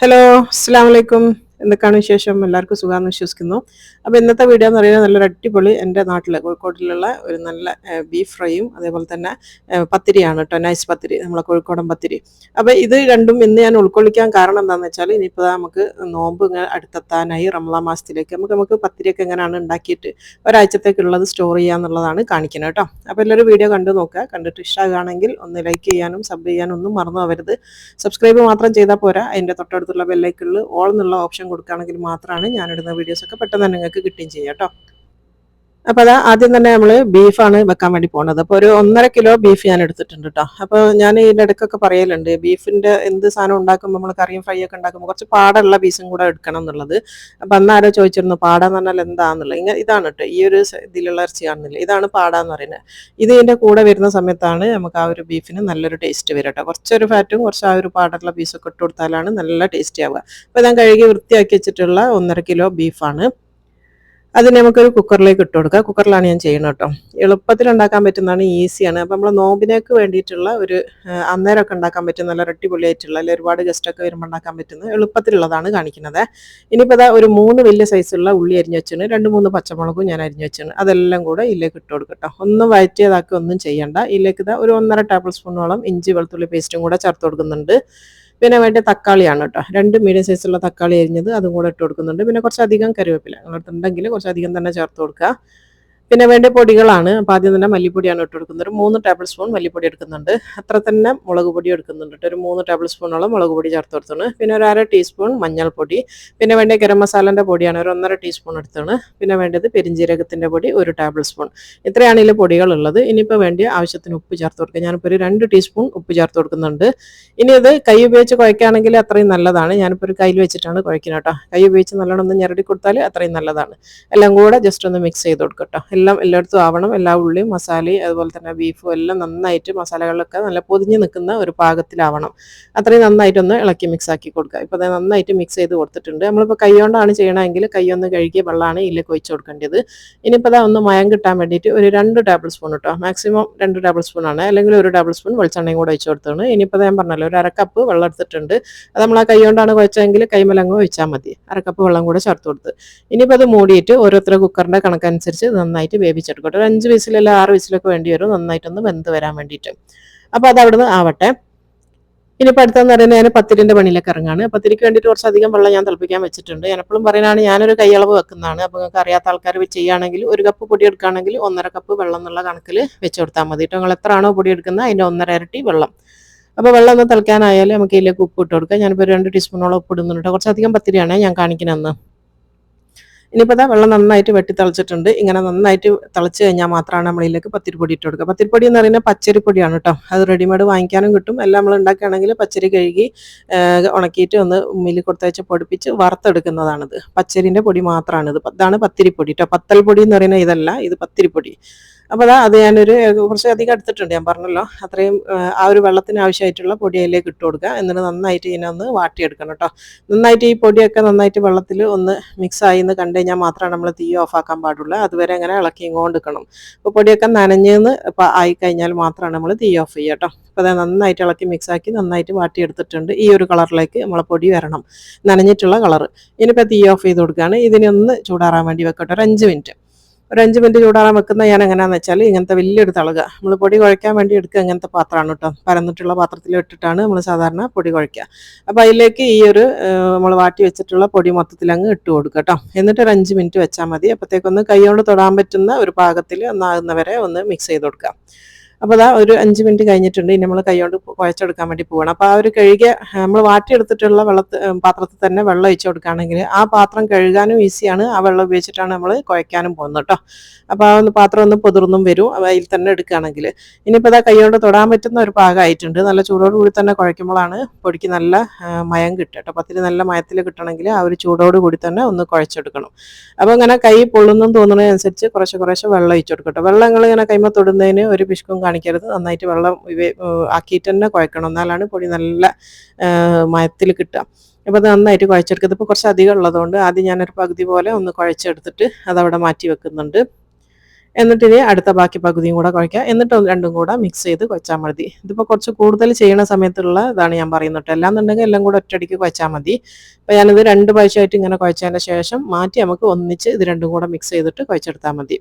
Hello, അസ്സലാമു അലൈക്കും. എന്തൊക്കെയാണ് വിശേഷം? എല്ലാവർക്കും സുഖമാണെന്ന് വിശ്വസിക്കുന്നു. അപ്പോൾ ഇന്നത്തെ വീഡിയോ എന്ന് പറയുന്നത് നല്ലൊരു അടിപൊളി എൻ്റെ നാട്ടിൽ കോഴിക്കോട്ടിലുള്ള ഒരു നല്ല ബീഫ് ഫ്രൈയും അതേപോലെ തന്നെ പത്തിരിയാണ് കേട്ടോ. നൈസ് പത്തിരി, നമ്മളെ കോഴിക്കോടൻ പത്തിരി. അപ്പോൾ ഇത് രണ്ടും ഇന്ന് ഞാൻ ഉൾക്കൊള്ളിക്കാൻ കാരണം എന്താണെന്ന് വെച്ചാൽ ഇനിയിപ്പോൾ നമുക്ക് നോമ്പ് ഇങ്ങനെ അടുത്തെത്താനായി, റമളാൻ മാസത്തിലേക്ക് നമുക്ക് പത്തിരിയൊക്കെ എങ്ങനെയാണ് ഉണ്ടാക്കിയിട്ട് ഒരാഴ്ചത്തേക്കുള്ളത് സ്റ്റോർ ചെയ്യാന്നുള്ളതാണ് കാണിക്കുന്നത് കേട്ടോ. അപ്പോൾ എല്ലാവരും വീഡിയോ കണ്ടു നോക്കുക. കണ്ടിട്ട് ഇഷ്ടമാകുകയാണെങ്കിൽ ഒന്ന് ലൈക്ക് ചെയ്യാനും സബ് ചെയ്യാനും ഒന്നും മറന്നു പോകരുത്. സബ്സ്ക്രൈബ് മാത്രം ചെയ്താൽ പോരാ, അതിൻ്റെ തൊട്ടടുത്തുള്ള ബെല്ലൈക്കണിൽ ഓൾ എന്നുള്ള ഓപ്ഷൻ കൊടുക്കുകയാണെങ്കിൽ മാത്രമാണ് ഞാനിടുന്ന വീഡിയോസൊക്കെ പെട്ടെന്ന് തന്നെ നിങ്ങൾക്ക് കിട്ടുകയും ചെയ്യാം കേട്ടോ. അപ്പോൾ അതാ ആദ്യം തന്നെ നമ്മൾ ബീഫാണ് വെക്കാൻ വേണ്ടി പോകുന്നത്. അപ്പോൾ ഒരു 1.5 കിലോ ബീഫ് ഞാൻ എടുത്തിട്ടുണ്ട് കേട്ടോ. അപ്പോൾ ഞാൻ ഇതിൻ്റെ ഇടയ്ക്കൊക്കെ പറയലുണ്ട്, ബീഫിൻ്റെ എന്ത് സാധനം ഉണ്ടാക്കുമ്പോൾ നമ്മൾ കറിയും ഫ്രൈ ഒക്കെ ഉണ്ടാക്കുമ്പോൾ കുറച്ച് പാടുള്ള പീസും കൂടെ എടുക്കണം എന്നുള്ളത്. അപ്പോൾ അന്ന് ആരോ ചോദിച്ചിരുന്നു പാടാന്ന് പറഞ്ഞാൽ എന്താണെന്നുള്ളത്. ഇങ്ങനെ ഇതാണ് കേട്ടോ, ഈ ഒരു ഇതിലുള്ള ഇറച്ചി കാണുന്നില്ല, ഇതാണ് പാടാന്ന് പറയുന്നത്. ഇത് ഇതിൻ്റെ കൂടെ വരുന്ന സമയത്താണ് നമുക്ക് ആ ഒരു ബീഫിന് നല്ലൊരു ടേസ്റ്റ് വരും കേട്ടോ. കുറച്ചൊരു ഫാറ്റും കുറച്ച് ആ ഒരു പാടുള്ള പീസൊക്കെ ഇട്ട് കൊടുത്താലാണ് നല്ല ടേസ്റ്റി ആവുക. അപ്പോൾ ഞാൻ കഴുകി വൃത്തിയാക്കി വെച്ചിട്ടുള്ള 1.5 കിലോ ബീഫാണ്. അത് നമുക്കൊരു കുക്കറിലേക്ക് ഇട്ട് കൊടുക്കുക. കുക്കറിലാണ് ഞാൻ ചെയ്യുന്നത് കേട്ടോ. എളുപ്പത്തിൽ ഉണ്ടാക്കാൻ പറ്റുന്നതാണ്, ഈസിയാണ്. അപ്പം നമ്മൾ നോമ്പിനേക്ക് വേണ്ടിയിട്ടുള്ള ഒരു അന്നേരമൊക്കെ ഉണ്ടാക്കാൻ പറ്റുന്ന നല്ല അടിപൊളിയായിട്ടുള്ള, അല്ലെങ്കിൽ ഒരുപാട് ഗസ്റ്റൊക്കെ വരുമ്പോൾ ഉണ്ടാക്കാൻ പറ്റുന്ന എളുപ്പത്തിലുള്ളതാണ് കാണിക്കുന്നത്. ഇനിയിപ്പോൾ ഇതാ ഒരു 3 വലിയ സൈസുള്ള ഉള്ളി അരിഞ്ഞ് വെച്ചാണ്, 2-3 പച്ചമുളകും ഞാൻ അരിഞ്ഞ് വെച്ചാണ്. അതെല്ലാം കൂടെ ഇതിലേക്ക് ഇട്ട് കൊടുക്കട്ടോ. ഒന്നും വഴറ്റിയതാക്കി ഒന്നും ചെയ്യണ്ട. ഇതിലേക്ക് ഇതാ ഒരു 1.5 ടേബിൾ സ്പൂണോളം ഇഞ്ചി വെളുത്തുള്ളി പേസ്റ്റും കൂടെ ചേർത്ത് കൊടുക്കുന്നുണ്ട്. പിന്നെ വേണ്ട തക്കാളിയാണ് കേട്ടോ, 2 മീഡിയം സൈസുള്ള തക്കാളി അരിഞ്ഞത് അതും കൂടെ ഇട്ട് കൊടുക്കുന്നുണ്ട്. പിന്നെ കുറച്ചധികം കറിവേപ്പില നിങ്ങളുണ്ടെങ്കിൽ കുറച്ചധികം തന്നെ ചേർത്ത് കൊടുക്കുക. പിന്നെ വേണ്ട പൊടികളാണ്. അപ്പോൾ ആദ്യം തന്നെ മല്ലിപ്പൊടിയാണ് ഇട്ട് കൊടുക്കുന്നത്. ഒരു 3 ടേബിൾ സ്പൂൺ മല്ലിപ്പൊടി എടുക്കുന്നുണ്ട്. അത്ര തന്നെ മുളക് പൊടി എടുക്കുന്നുണ്ട്. ഒരു 3 ടേബിൾ സ്പൂണോളം മുളക് പൊടി ചേർത്ത് കൊടുത്താണ്. പിന്നെ ഒരു 1/2 ടീസ്പൂൺ മഞ്ഞൾപ്പൊടി. പിന്നെ വേണ്ട ഗരം മസാലൻ്റെ പൊടിയാണ് ഒരു 1.5 ടീസ്പൂൺ എടുത്താണ്. പിന്നെ വേണ്ടത് പെരിഞ്ജീരകത്തിൻ്റെ പൊടി 1 ടേബിൾ സ്പൂൺ. ഇത്രയാണ് ഇതിൽ പൊടികളുള്ളത്. ഇനിയിപ്പോൾ വേണ്ടി ആവശ്യത്തിന് ഉപ്പ് ചേർത്ത് കൊടുക്കുക. ഞാനിപ്പോൾ ഒരു 2 ടീസ്പൂൺ ഉപ്പ് ചേർത്ത് കൊടുക്കുന്നുണ്ട്. ഇനി ഇത് കൈ ഉപയോഗിച്ച് കുഴക്കുകയാണെങ്കിൽ അത്രയും നല്ലതാണ്. ഞാനിപ്പോൾ ഒരു കയ്യിൽ വെച്ചിട്ടാണ് കുഴക്കുന്നത് കേട്ടോ. കൈ ഉപയോഗിച്ച് നല്ലോണം ഒന്ന് ഞെരടി കൊടുത്താൽ അത്രയും നല്ലതാണ്. എല്ലാം കൂടെ ജസ്റ്റ് ഒന്ന് മിക്സ് ചെയ്ത് കൊടുക്കട്ടോ. എല്ലാം എല്ലായിടത്തും ആവണം. എല്ലാ ഉള്ളിയും മസാലയും അതുപോലെ തന്നെ ബീഫും എല്ലാം നന്നായിട്ട് മസാലകളിലൊക്കെ നല്ല പൊതിഞ്ഞ് നിൽക്കുന്ന ഒരു പാകത്തിലാവണം. അത്രയും നന്നായിട്ടൊന്ന് ഇളക്കി മിക്സ് ആക്കി കൊടുക്കുക. ഇപ്പോൾ അത് നന്നായിട്ട് മിക്സ് ചെയ്ത് കൊടുത്തിട്ടുണ്ട്. നമ്മളിപ്പോൾ കൈ കൊണ്ടാണ് ചെയ്യണമെങ്കിൽ കൈ ഒന്ന് കഴുകിയ വെള്ളമാണ് ഇതിലേക്ക് ഒഴിച്ച് കൊടുക്കേണ്ടത്. ഇനിയിപ്പോൾ അതാ ഒന്ന് മയം കിട്ടാൻ വേണ്ടിയിട്ട് ഒരു 2 ടേബിൾ സ്പൂൺ കേട്ടോ, മാക്സിമം 2 ടേബിൾ സ്പൂൺ ആണ്, അല്ലെങ്കിൽ 1 ടേബിൾ സ്പൂൺ വെളിച്ചെണ്ണയും കൂടെ ഒഴിച്ച് കൊടുത്താണ്. ഇനിയിപ്പോൾ ഞാൻ പറഞ്ഞല്ലോ ഒരു 1/2 കപ്പ് വെള്ളം എടുത്തിട്ടുണ്ട്. അത് നമ്മൾ ആ കൈ കൊണ്ടാണ് കുഴച്ചതെങ്കിൽ കൈമലങ്ങ് ഒഴിച്ചാൽ മതി. 1/2 കപ്പ് വെള്ളം കൂടെ ചേർത്ത് കൊടുത്ത് ഇനിയിപ്പോൾ അത് മൂടിയിട്ട് ഓരോരുത്തരുടെ കുക്കറിൻ്റെ കണക്കനുസരിച്ച് നന്നായിട്ട് വേവിച്ചെടുക്കട്ടെ. ഒരു 5 വിസിലല്ല 6 വിസിലൊക്കെ വേണ്ടി വരും, നന്നായിട്ടൊന്ന് വെന്ത് വരാൻ വേണ്ടിയിട്ട്. അപ്പോൾ അത് അവിടുന്ന് ആവട്ടെ. ഇനിയിപ്പോൾ അടുത്തെന്ന് പറയുന്നത് ഞാൻ പത്തിരിൻ്റെ പണിയിലേക്ക് ഇറങ്ങാണ്. പത്തിരിക്ക് വേണ്ടിയിട്ട് കുറച്ചധികം വെള്ളം ഞാൻ തിളപ്പിക്കാൻ വെച്ചിട്ടുണ്ട്. ഞാൻ എപ്പോഴും പറയുന്നതാണ്, ഞാനൊരു കൈയളവ് വെക്കുന്നതാണ്. അപ്പോൾ നിങ്ങൾക്ക് അറിയാത്ത ആൾക്കാർ ചെയ്യുകയാണെങ്കിൽ 1 കപ്പ് പൊടി എടുക്കുകയാണെങ്കിൽ 1.5 കപ്പ് വെള്ളം എന്നുള്ള കണക്കിൽ വെച്ച് കൊടുത്താൽ മതി കേട്ടോ. നിങ്ങൾ എത്രയാണോ പൊടി എടുക്കുന്നത് അതിൻ്റെ 1.5 ഇരട്ടി വെള്ളം. അപ്പോൾ വെള്ളം ഒന്ന് തിളയ്ക്കാനായാലും നമുക്ക് ഇതിലേക്ക് ഉപ്പ് ഇട്ട് കൊടുക്കാം. ഞാനിപ്പോൾ 2 ടീസ്പൂണോളം ഉപ്പ് ഇടുന്നുണ്ട്. കുറച്ചധികം പത്തിരിയാണ് ഞാൻ കാണിക്കുന്നത്. ഇനിയിപ്പോൾ ഇതാ വെള്ളം നന്നായിട്ട് വെട്ടി തിളച്ചിട്ടുണ്ട്. ഇങ്ങനെ നന്നായിട്ട് തിളച്ച് കഴിഞ്ഞാൽ മാത്രമാണ് നമ്മളിതിലേക്ക് പത്തിരിപ്പൊടി ഇട്ട് കൊടുക്കുക. പത്തിരിപ്പൊടി എന്ന് പറയുന്നത് പച്ചരിപ്പൊടിയാണ് കേട്ടോ. അത് റെഡിമെയ്ഡ് വാങ്ങിക്കാനും കിട്ടും. എല്ലാം നമ്മൾ ഉണ്ടാക്കുകയാണെങ്കിൽ പച്ചരി കഴുകി ഉണക്കിയിട്ട് ഒന്ന് മില്ലിൽ കൊടുത്തയച്ച് പൊടിപ്പിച്ച് വറുത്തെടുക്കുന്നതാണിത്. പച്ചരിൻ്റെ പൊടി മാത്രമാണിത്. ഇതാണ് പത്തിരിപ്പൊടി കേട്ടോ. പത്തൽ പൊടി എന്ന് പറയുന്നത് ഇതല്ല, ഇത് പത്തിരിപ്പൊടി. അപ്പോൾ അത് ഞാനൊരു കുറച്ച് അധികം എടുത്തിട്ടുണ്ട്, ഞാൻ പറഞ്ഞല്ലോ. അത്രയും ആ ഒരു വെള്ളത്തിന് ആവശ്യമായിട്ടുള്ള പൊടി അതിലേക്ക് ഇട്ട് കൊടുക്കുക. എന്നിട്ട് നന്നായിട്ട് ഇതിനെ ഒന്ന് വാട്ടിയെടുക്കണം കേട്ടോ. നന്നായിട്ട് ഈ പൊടിയൊക്കെ നന്നായിട്ട് വെള്ളത്തിൽ ഒന്ന് മിക്സായി എന്ന് കണ്ടു കഴിഞ്ഞാൽ മാത്രമാണ് നമ്മൾ തീ ഓഫാക്കാൻ പാടുള്ളൂ. അതുവരെ അങ്ങനെ ഇളക്കി കൊണ്ടിരിക്കണം. അപ്പോൾ പൊടിയൊക്കെ നനഞ്ഞെന്ന് ആയിക്കഴിഞ്ഞാൽ മാത്രമാണ് നമ്മൾ തീ ഓഫ് ചെയ്യുക കേട്ടോ. അപ്പോൾ അത് നന്നായിട്ട് ഇളക്കി മിക്സാക്കി നന്നായിട്ട് വാട്ടിയെടുത്തിട്ടുണ്ട്. ഈ ഒരു കളറിലേക്ക് നമ്മളെ പൊടി വരണം, നനഞ്ഞിട്ടുള്ള കളറ്. ഇനിയിപ്പോൾ തീ ഓഫ് ചെയ്ത് കൊടുക്കുകയാണ്. ഇതിനൊന്ന് ചൂടാറാൻ വേണ്ടി വെക്കട്ടെ ഒരു 5 മിനിറ്റ്. ഒരു 5 മിനിറ്റ് ചൂടാറാൻ വെക്കുന്ന ഞാൻ എങ്ങനെയാണെന്ന് വെച്ചാൽ ഇങ്ങനത്തെ വലിയൊരു തളുക, നമ്മൾ പൊടി കുഴയ്ക്കാൻ വേണ്ടി എടുക്കുക ഇങ്ങനത്തെ പാത്രമാണ് കേട്ടോ. പരന്നിട്ടുള്ള പാത്രത്തിൽ ഇട്ടിട്ടാണ് നമ്മൾ സാധാരണ പൊടി കുഴയ്ക്കുക. അപ്പോൾ അതിലേക്ക് ഈ ഒരു നമ്മൾ വാട്ടി വെച്ചിട്ടുള്ള പൊടി മൊത്തത്തിൽ അങ്ങ് ഇട്ട് കൊടുക്കുക കേട്ടോ. എന്നിട്ട് ഒരു 5 മിനിറ്റ് വെച്ചാൽ മതി. അപ്പോഴത്തേക്കൊന്ന് കൈ കൊണ്ട് തൊടാൻ പറ്റുന്ന ഒരു പാകത്തിൽ ഒന്നാകുന്നവരെ ഒന്ന് മിക്സ് ചെയ്ത് കൊടുക്കുക. അപ്പോൾ അതാ ഒരു 5 മിനിറ്റ് കഴിഞ്ഞിട്ടുണ്ട്. ഇനി നമ്മൾ കൈകൊണ്ട് കുഴച്ചെടുക്കാൻ വേണ്ടി പോകണം. അപ്പോൾ ആ ഒരു കഴുകിയ നമ്മൾ വാട്ടിയെടുത്തിട്ടുള്ള പാത്രത്തിൽ തന്നെ വെള്ളം ഒഴിച്ച് കൊടുക്കുകയാണെങ്കിൽ ആ പാത്രം കഴുകാനും ഈസിയാണ്. ആ വെള്ളം ഉപയോഗിച്ചിട്ടാണ് നമ്മൾ കുഴയ്ക്കാനും പോകുന്നത് കേട്ടോ. അപ്പോൾ ആ ഒന്ന് പാത്രം ഒന്ന് പൊതിർന്നും വരും അതിൽ തന്നെ എടുക്കുകയാണെങ്കിൽ. ഇനിയിപ്പോൾ അതാ കൈകൊണ്ട് തൊടാൻ പറ്റുന്ന ഒരു പാകമായിട്ടുണ്ട്. നല്ല ചൂടോടുകൂടി തന്നെ കുഴയ്ക്കുമ്പോഴാണ് പൊടിക്ക് നല്ല മയം കിട്ടുക കേട്ടോ. പത്തിരി നല്ല മയത്തിൽ കിട്ടണമെങ്കിൽ ആ ഒരു ചൂടോടുകൂടി തന്നെ ഒന്ന് കുഴച്ചെടുക്കണം. അപ്പോൾ ഇങ്ങനെ കൈ പൊള്ളുന്നെന്ന് തോന്നുന്നതിനനുസരിച്ച് കുറേശ്ശെ വെള്ളം ഒഴിച്ച് കൊടുക്കട്ടോ. വെള്ളം നിങ്ങൾ ഇങ്ങനെ കൈമ തൊടുന്നതിന് ഒരു പിശുക്കും കാണിക്കരുത്. നന്നായിട്ട് വെള്ളം ആക്കിയിട്ട് തന്നെ കുഴക്കണം, എന്നാലാണ് പൊടി നല്ല മയത്തിൽ കിട്ടുക. അപ്പോൾ അത് നന്നായിട്ട് കുഴച്ചെടുക്കുന്നത്. ഇപ്പോൾ കുറച്ച് അധികം ഉള്ളതുകൊണ്ട് ആദ്യം ഞാനൊരു പകുതി പോലെ ഒന്ന് കുഴച്ചെടുത്തിട്ട് അതവിടെ മാറ്റി വെക്കുന്നുണ്ട്. എന്നിട്ട് ഇനി അടുത്ത ബാക്കി പകുതിയും കൂടെ കുഴയ്ക്കുക. എന്നിട്ട് രണ്ടും കൂടെ മിക്സ് ചെയ്ത് കുഴച്ചാൽ മതി. ഇതിപ്പോൾ കുറച്ച് കൂടുതൽ ചെയ്യണ സമയത്തുള്ള ഇതാണ് ഞാൻ പറയുന്നത് കേട്ടോ. അല്ലാന്നുണ്ടെങ്കിൽ എല്ലാം കൂടെ ഒറ്റയടിക്ക് കുഴച്ചാൽ മതി. അപ്പോൾ ഞാനിത് 2 പ്രാവശ്യമായിട്ട് ഇങ്ങനെ കുഴച്ചതിന് ശേഷം മാറ്റി നമുക്ക് ഒന്നിച്ച് ഇത് രണ്ടും കൂടെ മിക്സ് ചെയ്തിട്ട് കുഴച്ചെടുത്താൽ മതി.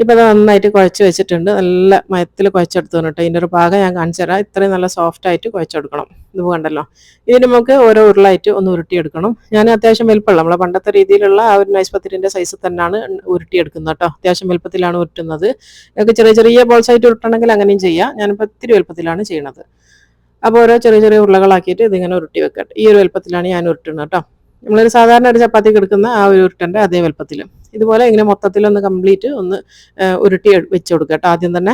ഇപ്പോൾ അത് നന്നായിട്ട് കുഴച്ച് വെച്ചിട്ടുണ്ട്. നല്ല മയത്തിൽ കുഴച്ചെടുത്തു കേട്ടോ. ഇതിൻ്റെ ഒരു ഭാഗം ഞാൻ കാണിച്ചു തരാം. ഇത്രയും നല്ല സോഫ്റ്റായിട്ട് കുഴച്ചെടുക്കണം. ഇത് കണ്ടല്ലോ. ഇതിന് നമുക്ക് ഓരോ ഉരുളായിട്ട് ഒന്ന് ഉരുട്ടിയെടുക്കണം. ഞാൻ അത്യാവശ്യം വലുപ്പമുള്ള നമ്മളെ പണ്ടത്തെ രീതിയിലുള്ള ആ ഒരു നൈസ് പത്തിരിൻ്റെ സൈസ് തന്നെയാണ് ഉരുട്ടിയെടുക്കുന്നത് കേട്ടോ. അത്യാവശ്യം വലുപ്പത്തിലാണ് ഉരുട്ടുന്നത്. നിങ്ങൾക്ക് ചെറിയ ചെറിയ ബോൾസായിട്ട് ഉരുട്ടണമെങ്കിൽ അങ്ങനെയും ചെയ്യാം. ഞാനിപ്പോൾ ഇത്തിരി വലുപ്പത്തിലാണ് ചെയ്യണത്. അപ്പോൾ ഓരോ ചെറിയ ചെറിയ ഉരുളകളാക്കിയിട്ട് ഇതിങ്ങനെ ഉരുട്ടി വെക്കട്ടെ. ഈ ഒരു വലുപ്പത്തിലാണ് ഞാൻ ഉരുട്ടുന്നത് കേട്ടോ. നമ്മളൊരു സാധാരണ ഒരു ചപ്പാത്തി എടുക്കുന്ന ആ ഒരു ഉരുട്ടൻ്റെ അതേ വലുപ്പത്തിൽ ഇതുപോലെ ഇങ്ങനെ മൊത്തത്തിലൊന്ന് കംപ്ലീറ്റ് ഒന്ന് ഉരുട്ടി വെച്ച് കൊടുക്കുക കേട്ടോ ആദ്യം തന്നെ.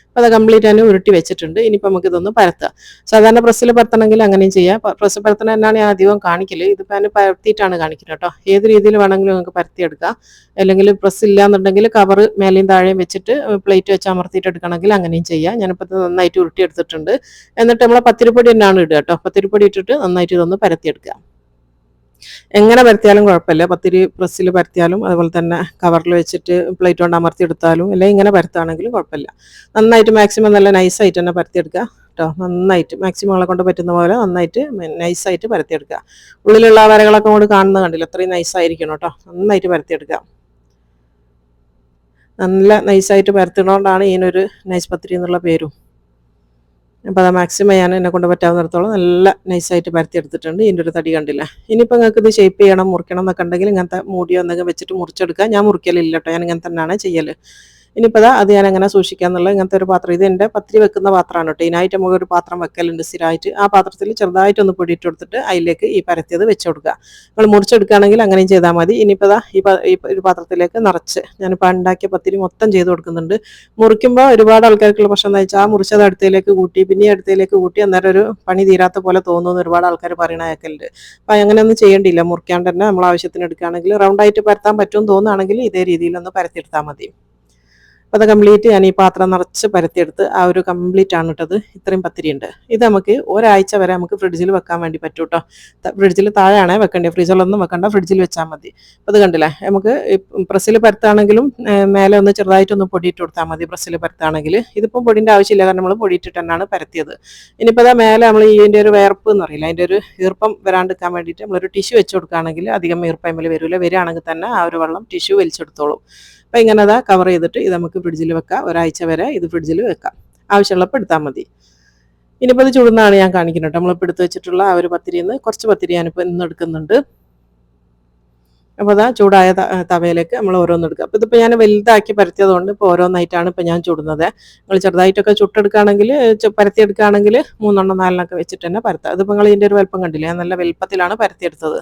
അപ്പോൾ അത് കംപ്ലീറ്റ് തന്നെ ഉരുട്ടി വെച്ചിട്ടുണ്ട്. ഇനിയിപ്പോൾ നമുക്ക് ഇതൊന്ന് പരത്തുക. സാധാരണ പ്രസ്സിൽ പരത്തണമെങ്കിൽ അങ്ങനെയും ചെയ്യാം. പ്രസ് പരത്തണ തന്നെയാണ് ഞാൻ അധികം കാണിക്കല്. ഇതിപ്പോൾ ഞാൻ പരത്തിയിട്ടാണ് കാണിക്കുന്നത് കേട്ടോ. ഏത് രീതിയിൽ വേണമെങ്കിലും നിങ്ങൾക്ക് പരത്തിയെടുക്കാം. അല്ലെങ്കിൽ പ്രസ് ഇല്ലാന്നുണ്ടെങ്കിൽ കവർ മേലെയും താഴെയും വെച്ചിട്ട് പ്ലേറ്റ് വെച്ച് അമർത്തിയിട്ട് എടുക്കണമെങ്കിൽ അങ്ങനെയും ചെയ്യാം. ഞാനിപ്പോൾ ഇത് നന്നായിട്ട് ഉരുട്ടി എടുത്തിട്ടുണ്ട്. എന്നിട്ട് നമ്മളെ പത്തിരിപ്പൊടി തന്നെയാണ് ഇടുക കേട്ടോ. പത്തിരിപ്പൊടി ഇട്ടിട്ട് നന്നായിട്ട് ഇതൊന്ന് പരത്തിയെടുക്കുക. എങ്ങനെ പരത്തിയാലും കുഴപ്പമില്ല. പത്തിരി പ്രസ്സിൽ പരത്തിയാലും അതുപോലെ തന്നെ കവറിൽ വെച്ചിട്ട് പ്ലേറ്റ് കൊണ്ട് അമർത്തി എടുത്താലും അല്ലെങ്കിൽ ഇങ്ങനെ പരത്തുകയാണെങ്കിലും കുഴപ്പമില്ല. നന്നായിട്ട് മാക്സിമം നല്ല നൈസായിട്ട് തന്നെ പരത്തിയെടുക്കുക കേട്ടോ. നന്നായിട്ട് മാക്സിമം നമ്മളെ കൊണ്ട് പറ്റുന്ന പോലെ നന്നായിട്ട് നൈസായിട്ട് പരത്തിയെടുക്കുക. ഉള്ളിലുള്ള വരകളൊക്കെ കൊണ്ട് കാണുന്നത് കണ്ടില്ല, അത്രയും നൈസായിരിക്കണം കേട്ടോ. നന്നായിട്ട് പരത്തിയെടുക്കുക. നല്ല നൈസായിട്ട് പരത്തുന്നതുകൊണ്ടാണ് ഇതിനൊരു നൈസ് പത്തിരി എന്നുള്ള പേരും. അപ്പോൾ അത് മാക്സിമം ഞാൻ എന്നെ കൊണ്ട് പറ്റാവുന്നിടത്തോളം നല്ല നൈസായിട്ട് പരത്തിയെടുത്തിട്ടുണ്ട്. ഇതിൻ്റെ ഒരു തടി കണ്ടില്ല. ഇനിയിപ്പോൾ നിങ്ങൾക്ക് ഇത് ഷേപ്പ് ചെയ്യണം, മുറിക്കണം എന്നൊക്കെ ഉണ്ടെങ്കിൽ ഇങ്ങനത്തെ മൂടിയോ എന്തെങ്കിലും വെച്ചിട്ട് മുറിച്ചെടുക്കുക. ഞാൻ മുറിക്കലില്ല കേട്ടോ. ഞാൻ ഇങ്ങനെ തന്നെയാണ് ചെയ്യൽ. ഇനിയിപ്പോൾ അത് ഞാൻ എങ്ങനെ സൂക്ഷിക്കുക എന്നുള്ള ഇങ്ങനത്തെ ഒരു പാത്രം. ഇത് എൻ്റെ പത്തിരി വെക്കുന്ന പാത്രമാണ് കേട്ടോ. ഇതിനായിട്ട് നമുക്കൊരു പാത്രം വെക്കലുണ്ട് സ്ഥിരമായിട്ട്. ആ പാത്രത്തിൽ ചെറുതായിട്ടൊന്ന് പൊടിയിട്ട് കൊടുത്തിട്ട് അതിലേക്ക് ഈ പരത്തിയത് വെച്ച് കൊടുക്കുക. നിങ്ങൾ മുറിച്ചെടുക്കുകയാണെങ്കിൽ അങ്ങനെയും ചെയ്താൽ മതി. ഇനിയിപ്പോൾ ഈ ഒരു പാത്രത്തിലേക്ക് നിറച്ച് ഞാനിപ്പോൾ ഉണ്ടാക്കിയ പത്തിരി മൊത്തം ചെയ്ത് കൊടുക്കുന്നുണ്ട്. മുറിക്കുമ്പോൾ ഒരുപാട് ആൾക്കാർക്കുള്ള പ്രശ്നം എന്ന് വെച്ചാൽ ആ മുറിച്ചത് അടുത്തേക്ക് കൂട്ടി പിന്നെ അടുത്തേക്ക് കൂട്ടി അന്നേരം ഒരു പണി തീരാത്ത പോലെ തോന്നുന്നു ഒരുപാട് ആൾക്കാർ പറയണ കേൾക്കലുണ്ട്. അപ്പം അങ്ങനെയൊന്നും ചെയ്യേണ്ടിയില്ല. മുറിക്കാണ്ട് തന്നെ നമ്മൾ ആവശ്യത്തിന് എടുക്കുകയാണെങ്കിൽ റൗണ്ടായിട്ട് പരത്താൻ പറ്റുമെന്ന് തോന്നുകയാണെങ്കിൽ ഇതേ രീതിയിലൊന്ന് പരത്തിയെടുത്താൽ മതി. അപ്പോൾ അത് കംപ്ലീറ്റ് ഞാൻ ഈ പാത്രം നിറച്ച് പരത്തിയെടുത്ത് ആ ഒരു കംപ്ലീറ്റ് ആണ് ഇട്ടത്. ഇത്രയും പത്തിരി ഉണ്ട്. ഇത് നമുക്ക് ഒരാഴ്ച വരെ നമുക്ക് ഫ്രിഡ്ജിൽ വെക്കാൻ വേണ്ടി പറ്റും കേട്ടോ. ഫ്രിഡ്ജിൽ താഴെയാണേ വെക്കേണ്ടത്. ഫ്രീസറിലൊന്നും വെക്കണ്ട, ഫ്രിഡ്ജിൽ വെച്ചാൽ മതി. അപ്പോൾ അത് കണ്ടില്ലേ, നമുക്ക് പ്രസ്സിൽ പരത്താണെങ്കിലും മേലെ ഒന്ന് ചെറുതായിട്ടൊന്ന് പൊടിയിട്ട് കൊടുത്താൽ മതി. പ്രസ്സിൽ പരത്താണെങ്കിൽ ഇതിപ്പം പൊടിൻ്റെ ആവശ്യമില്ല, കാരണം നമ്മൾ പൊടിയിട്ടിട്ട് തന്നെയാണ് പരത്തിയത്. ഇനിയിപ്പോൾ അതാ മേലെ നമ്മൾ ഇതിൻ്റെ ഒരു വേർപ്പ് എന്ന് അറിയില്ല, അതിൻ്റെ ഒരു ഈർപ്പം വരാണ്ടിരിക്കാൻ വേണ്ടിയിട്ട് നമ്മളൊരു ടിഷ്യൂ വെച്ച് കൊടുക്കുകയാണെങ്കിൽ അധികം ഈർപ്പമിൽ വരില്ല. വരികയാണെങ്കിൽ തന്നെ ആ ഒരു വെള്ളം ടിഷ്യൂ വലിച്ചെടുത്തോളും. അപ്പോൾ ഇങ്ങനെ അതാ കവർ ചെയ്തിട്ട് ഇത് നമുക്ക് ഫ്രിഡ്ജിൽ വെക്കാം. ഒരാഴ്ച വരെ ഇത് ഫ്രിഡ്ജിൽ വെക്കാം. ആവശ്യമുള്ളപ്പോൾ എടുത്താൽ മതി. ഇനിയിപ്പോൾ ഇത് ചുടുന്നതാണ് ഞാൻ കാണിക്കുന്നത്. നമ്മളിപ്പോൾ എടുത്ത് വെച്ചിട്ടുള്ള ആ ഒരു പത്തിരിയിൽ നിന്ന് കുറച്ച് പത്തിരി ഞാനിപ്പോൾ ഇന്ന് എടുക്കുന്നുണ്ട്. അപ്പോൾ അതാ ചൂടായ തവയിലേക്ക് നമ്മൾ ഓരോന്ന് എടുക്കുക. അപ്പോൾ ഇതിപ്പോൾ ഞാൻ വലുതാക്കി പരത്തിയതുകൊണ്ട് ഇപ്പോൾ ഓരോന്നായിട്ടാണ് ഇപ്പോൾ ഞാൻ ചുടുന്നത്. നിങ്ങൾ ചെറുതായിട്ടൊക്കെ ചുട്ടെടുക്കുകയാണെങ്കിൽ പരത്തിയെടുക്കുകയാണെങ്കിൽ 3 4 വെച്ചിട്ട് തന്നെ പരത്താം. ഇതിപ്പോൾ നിങ്ങൾ ഇതിൻ്റെ ഒരു വലുപ്പം കണ്ടില്ലേ, ഞാൻ നല്ല വലുപ്പത്തിലാണ് പരത്തിയെടുത്തത്.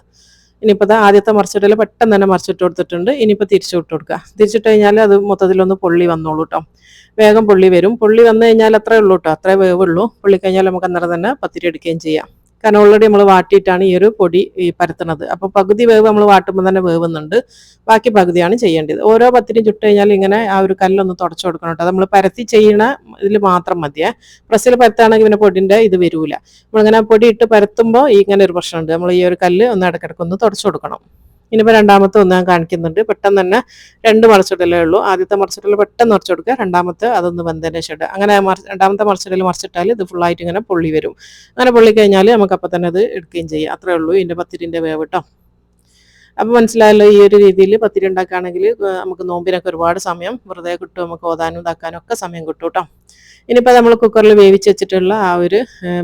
ഇനിയിപ്പോൾ ആദ്യത്തെ മറിച്ചിട്ടിൽ പെട്ടെന്ന് തന്നെ മറിച്ചിട്ട് കൊടുത്തിട്ടുണ്ട്. ഇനിയിപ്പോൾ തിരിച്ചു വിട്ട് കൊടുക്കുക. തിരിച്ചിട്ട് കഴിഞ്ഞാൽ അത് മൊത്തത്തിലൊന്ന് പൊള്ളി വന്നോളൂ കേട്ടോ. വേഗം പൊള്ളി വരും. പൊള്ളി വന്നു കഴിഞ്ഞാൽ അത്രേ ഉള്ളൂ കേട്ടോ, അത്രേ വേവുള്ളൂ. പൊള്ളി കഴിഞ്ഞാൽ നമുക്ക് അന്നേരം തന്നെ പത്തിരി എടുക്കുകയും ചെയ്യാം. കാരണം ഓൾറെഡി നമ്മൾ വാട്ടിയിട്ടാണ് ഈ ഒരു പൊടി പരത്തുന്നത്. അപ്പോൾ പകുതി വേവ് നമ്മൾ വാട്ടുമ്പോൾ തന്നെ വേവുന്നുണ്ട്. ബാക്കി പകുതിയാണ് ചെയ്യേണ്ടത്. ഓരോ പത്തിരിയും ചുട്ട് കഴിഞ്ഞാൽ ഇങ്ങനെ ആ ഒരു കല്ലൊന്ന് തുടച്ചു കൊടുക്കണം കേട്ടോ. നമ്മൾ പരത്തി ചെയ്യണ ഇതിൽ മാത്രം മതിയേ. പ്രസ്സിൽ പരത്താണെങ്കിൽ പിന്നെ പൊടിൻ്റെ ഇത് വരൂല. നമ്മളിങ്ങനെ പൊടി ഇട്ട് പരത്തുമ്പോൾ ഇങ്ങനെ ഒരു പ്രശ്നമുണ്ട്. നമ്മൾ ഈ ഒരു കല്ല് ഒന്ന് ഇടയ്ക്കിടയ്ക്ക് ഒന്ന് തുടച്ചു കൊടുക്കണം. ഇനിയിപ്പോൾ രണ്ടാമത്തെ ഒന്ന് ഞാൻ കാണിക്കുന്നുണ്ട്. പെട്ടെന്ന് തന്നെ 2 മറിച്ചിടലേ ഉള്ളൂ. ആദ്യത്തെ മറിച്ചിടൽ പെട്ടെന്ന് മറിച്ച് കൊടുക്കുക. രണ്ടാമത്തെ അതൊന്ന് വെന്തതിന് ശേഷം അങ്ങനെ രണ്ടാമത്തെ മറിച്ചിടൽ മറിച്ചിട്ടാൽ ഇത് ഫുള്ളായിട്ട് ഇങ്ങനെ പൊള്ളി വരും. അങ്ങനെ പൊള്ളി കഴിഞ്ഞാൽ നമുക്ക് അപ്പം തന്നെ അത് എടുക്കുകയും ചെയ്യാം. അത്രേ ഉള്ളൂ ഇതിൻ്റെ പത്തിരിൻ്റെ വേവ് കേട്ടോ. അപ്പോൾ മനസ്സിലായല്ലോ, ഈ ഒരു രീതിയിൽ പത്തിരി ഉണ്ടാക്കുകയാണെങ്കിൽ നമുക്ക് നോമ്പിനൊക്കെ ഒരുപാട് സമയം വെറുതെ കിട്ടും. നമുക്ക് ഓതാനും ഇതാക്കാനും ഒക്കെ സമയം കിട്ടും കേട്ടോ. ഇനിയിപ്പോൾ നമ്മൾ കുക്കറിൽ വേവിച്ച് വെച്ചിട്ടുള്ള ആ ഒരു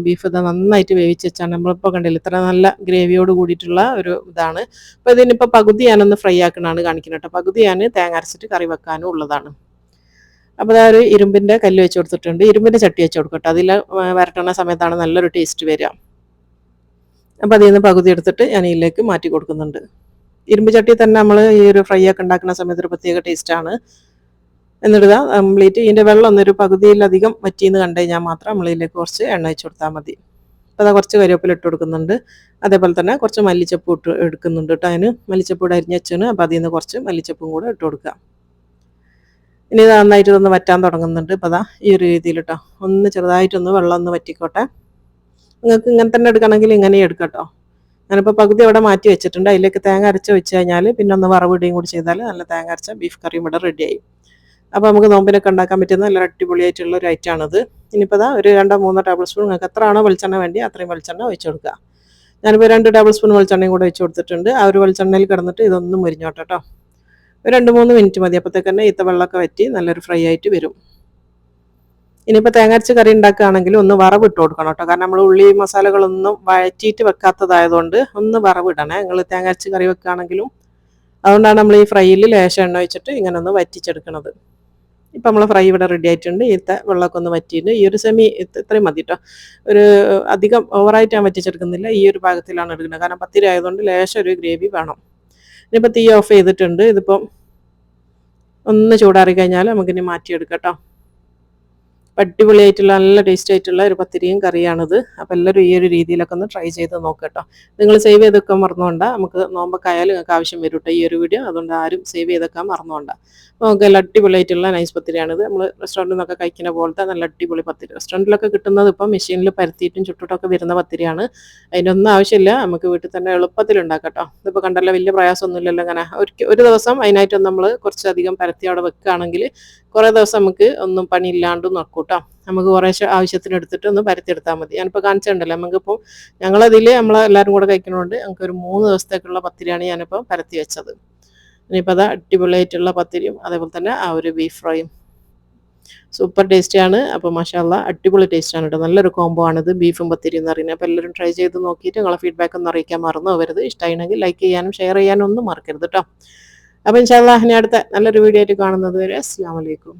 ബീഫ് ഇത് നന്നായിട്ട് വേവിച്ച് വെച്ചാണ്. നമ്മളിപ്പോൾ കണ്ടില്ല, ഇത്ര നല്ല ഗ്രേവിയോട് കൂടിയിട്ടുള്ള ഒരു ഇതാണ്. അപ്പോൾ ഇതിനിപ്പോൾ പകുതി ഞാനൊന്ന് ഫ്രൈ ആക്കണതാണ് കാണിക്കുന്നത് കേട്ടോ. പകുതി ഞാൻ തേങ്ങ അരച്ചിട്ട് കറി വെക്കാനും ഉള്ളതാണ്. അപ്പോൾ അതാ ഒരു ഇരുമ്പിൻ്റെ കല്ല് വെച്ച് കൊടുത്തിട്ടുണ്ട്. ഇരുമ്പിൻ്റെ ചട്ടി വെച്ച് കൊടുക്കട്ടെ. അതിൽ വരട്ടുന്ന സമയത്താണ് നല്ലൊരു ടേസ്റ്റ് വരിക. അപ്പോൾ അതിൽ നിന്ന് പകുതി എടുത്തിട്ട് ഞാൻ ഇതിലേക്ക് മാറ്റി കൊടുക്കുന്നുണ്ട്. ഇരുമ്പ് ചട്ടി തന്നെ നമ്മൾ ഈ ഒരു ഫ്രൈ ഒക്കെ ഉണ്ടാക്കുന്ന സമയത്ത് ഒരു പ്രത്യേക ടേസ്റ്റാണ്. എന്നിട്ട് കംപ്ലീറ്റ് ഇതിൻ്റെ വെള്ളം ഒന്നൊരു പകുതിയിലധികം വറ്റിയെന്ന് കണ്ടു കഴിഞ്ഞാൽ മാത്രം നമ്മളിതിലേക്ക് കുറച്ച് എണ്ണ വെച്ച് കൊടുത്താൽ മതി. അപ്പോൾ അതാ കുറച്ച് കരിവേപ്പില ഇട്ട് കൊടുക്കുന്നുണ്ട്. അതേപോലെ തന്നെ കുറച്ച് മല്ലിച്ചപ്പ് ഇട്ട് എടുക്കുന്നുണ്ട് കേട്ടോ. അതിന് മല്ലിച്ചപ്പ് കൂടെ അരിഞ്ഞ് വെച്ചാണ്. അപ്പോൾ അതിൽ നിന്ന് കുറച്ച് മല്ലിച്ചപ്പും കൂടെ ഇട്ട് കൊടുക്കുക. ഇനി ഇത് നന്നായിട്ട് ഇതൊന്ന് വറ്റാൻ തുടങ്ങുന്നുണ്ട്. അപ്പോൾ അതാ ഈ ഒരു രീതിയിൽ കേട്ടോ, ഒന്ന് ചെറുതായിട്ടൊന്ന് വെള്ളം ഒന്ന് വറ്റിക്കോട്ടെ. നിങ്ങൾക്ക് ഇങ്ങനെ തന്നെ എടുക്കണമെങ്കിൽ ഇങ്ങനെ എടുക്കാം കേട്ടോ. ഞാനിപ്പോൾ പകുതി അവിടെ മാറ്റി വെച്ചിട്ടുണ്ട്. അതിലേക്ക് തേങ്ങ അരച്ച് വെച്ച് കഴിഞ്ഞാൽ പിന്നെ ഒന്ന് വറവിടുകയും കൂടി ചെയ്താൽ നല്ല തേങ്ങ അരച്ച ബീഫ് കറിയും ഇവിടെ റെഡിയായി. അപ്പോൾ നമുക്ക് നോമ്പിനൊക്കെ ഉണ്ടാക്കാൻ പറ്റുന്ന നല്ല അടിപൊളിയായിട്ടുള്ള ഒരു ഐറ്റമാണിത്. ഇനിയിപ്പോൾ ഇതാ ഒരു 2-3 ടേബിൾ സ്പൂൺ നിങ്ങൾക്ക് എത്രയാണോ വെളിച്ചെണ്ണ വേണ്ടി അത്രയും വെളിച്ചെണ്ണ ഒഴിച്ച് കൊടുക്കുക. ഞാനിപ്പോൾ 2 ടേബിൾ സ്പൂൺ വെളിച്ചെണ്ണയും കൂടെ ഒഴിച്ച് കൊടുത്തിട്ടുണ്ട്. ആ ഒരു വെളിച്ചെണ്ണയിൽ കിടന്നിട്ട് ഇതൊന്നും മുരിഞ്ഞോട്ടെ കേട്ടോ. ഒരു 2-3 മിനിറ്റ് മതി. അപ്പോഴത്തേക്ക് തന്നെ ഈത്ത വെള്ളമൊക്കെ വറ്റി നല്ലൊരു ഫ്രൈ ആയിട്ട് വരും. ഇനിയിപ്പോൾ തേങ്ങ കറി ഉണ്ടാക്കുകയാണെങ്കിൽ ഒന്ന് വറവിട്ട് കൊടുക്കണം കേട്ടോ. കാരണം നമ്മൾ ഉള്ളി മസാലകളൊന്നും വഴറ്റിയിട്ട് വെക്കാത്തതായതുകൊണ്ട് ഒന്ന് വറവിടണേ നിങ്ങൾ തേങ്ങ കറി വെക്കുകയാണെങ്കിലും. അതുകൊണ്ടാണ് നമ്മൾ ഈ ഫ്രൈയിൽ ലേശം എണ്ണ ഒഴിച്ചിട്ട് ഇങ്ങനെ ഒന്ന് വറ്റിച്ചെടുക്കുന്നത്. ഇപ്പം നമ്മൾ ഫ്രൈ ഇവിടെ റെഡി ആയിട്ടുണ്ട്. ഈത്ത വെള്ളമൊക്കെ ഒന്ന് വറ്റിയിട്ട് ഈ ഒരു ഇത്രയും മതി കേട്ടോ. ഒരു അധികം ഓവറായിട്ട് ഞാൻ വറ്റിച്ചെടുക്കുന്നില്ല. ഈ ഒരു പാകത്തിലാണ് എടുക്കുന്നത്. കാരണം പത്തിരി ആയതുകൊണ്ട് ലേശം ഒരു ഗ്രേവി വേണം. ഇനിയിപ്പോൾ തീ ഓഫ് ചെയ്തിട്ടുണ്ട്. ഇതിപ്പം ഒന്ന് ചൂടാറി കഴിഞ്ഞാൽ നമുക്കിനി മാറ്റിയെടുക്കാം കേട്ടോ. അടിപൊളിയായിട്ടുള്ള നല്ല ടേസ്റ്റ് ആയിട്ടുള്ള ഒരു പത്തിരിയും കറിയാണിത്. അപ്പോൾ എല്ലാവരും ഈ ഒരു രീതിയിലൊക്കെ ഒന്ന് ട്രൈ ചെയ്ത് നോക്കുക കേട്ടോ. നിങ്ങൾ സേവ് ചെയ്തൊക്കെ മറന്നുകൊണ്ട. നമുക്ക് നോമ്പൊക്കെ ആയാലും നിങ്ങൾക്ക് ആവശ്യം വരും കേട്ടോ ഈ ഒരു വീഡിയോ. അതുകൊണ്ട് ആരും സേവ് ചെയ്തൊക്കെ മറന്നുകൊണ്ട. അപ്പോൾ നമുക്ക് നല്ല അടിപൊളിയായിട്ടുള്ള നൈസ് പത്തിരിയാണിത്. നമ്മൾ റെസ്റ്റോറൻറ്റിൽ നിന്നൊക്കെ കഴിക്കുന്ന പോലത്തെ നല്ല അടിപൊളി പത്തിരി. റെസ്റ്റോറൻറ്റിലൊക്കെ കിട്ടുന്നത് ഇപ്പം മെഷീനിൽ പരത്തിയിട്ടും ചുട്ടിട്ടൊക്കെ വരുന്ന പത്തിരിയാണ്. അതിനൊന്നും ആവശ്യമില്ല. നമുക്ക് വീട്ടിൽ തന്നെ എളുപ്പത്തിൽ ഉണ്ടാക്കാം കേട്ടോ. ഇതിപ്പോൾ കണ്ടല്ലോ വലിയ പ്രയാസമൊന്നുമില്ലല്ലോ. അങ്ങനെ ഒരു ദിവസം അതിനായിട്ടൊന്ന് നമ്മൾ കുറച്ചധികം പരത്തി അവിടെ വെക്കുകയാണെങ്കിൽ കുറേ ദിവസം നമുക്ക് ഒന്നും പണിയില്ലാണ്ടും നോക്കും കേട്ടോ. നമുക്ക് കുറേശ്ശെ ആവശ്യത്തിന് എടുത്തിട്ട് ഒന്ന് പരത്തിയെടുത്താൽ മതി. ഞാനിപ്പോൾ കാണിച്ചിട്ടുണ്ടല്ലോ. നമുക്കിപ്പോൾ ഞങ്ങളതിൽ നമ്മളെല്ലാവരും കൂടെ കഴിക്കുന്നതുകൊണ്ട് നമുക്കൊരു 3 ദിവസത്തേക്കുള്ള പത്തിരിയാണ് ഞാനിപ്പോൾ പരത്തി വെച്ചത്. ഇനിയിപ്പോൾ അത് അടിപൊളിയായിട്ടുള്ള പത്തിരിയും അതേപോലെ തന്നെ ആ ഒരു ബീഫ് ഫ്രൈയും സൂപ്പർ ടേസ്റ്റിയാണ്. അപ്പോൾ മാഷാല്ലാ അടിപൊളി ടേസ്റ്റാണ് കേട്ടോ. നല്ലൊരു കോംബോ ആണിത് ബീഫും പത്തിരി എന്ന് പറയുന്നത്. അപ്പോൾ എല്ലാവരും ട്രൈ ചെയ്ത് നോക്കിയിട്ട് നിങ്ങളെ ഫീഡ്ബാക്ക് ഒന്ന് അറിയിക്കാൻ മറന്നു പോകരുത്. ഇഷ്ടമായിരുന്നെങ്കിൽ ലൈക്ക് ചെയ്യാനും ഷെയർ ചെയ്യാനും ഒന്നും മറക്കരുത് കേട്ടോ. അപ്പോൾ ഇൻഷാല്ലാ ഇനി അടുത്ത നല്ലൊരു വീഡിയോ ആയിട്ട് കാണുന്നത് വരെ അസ്സലാമു അലൈക്കും.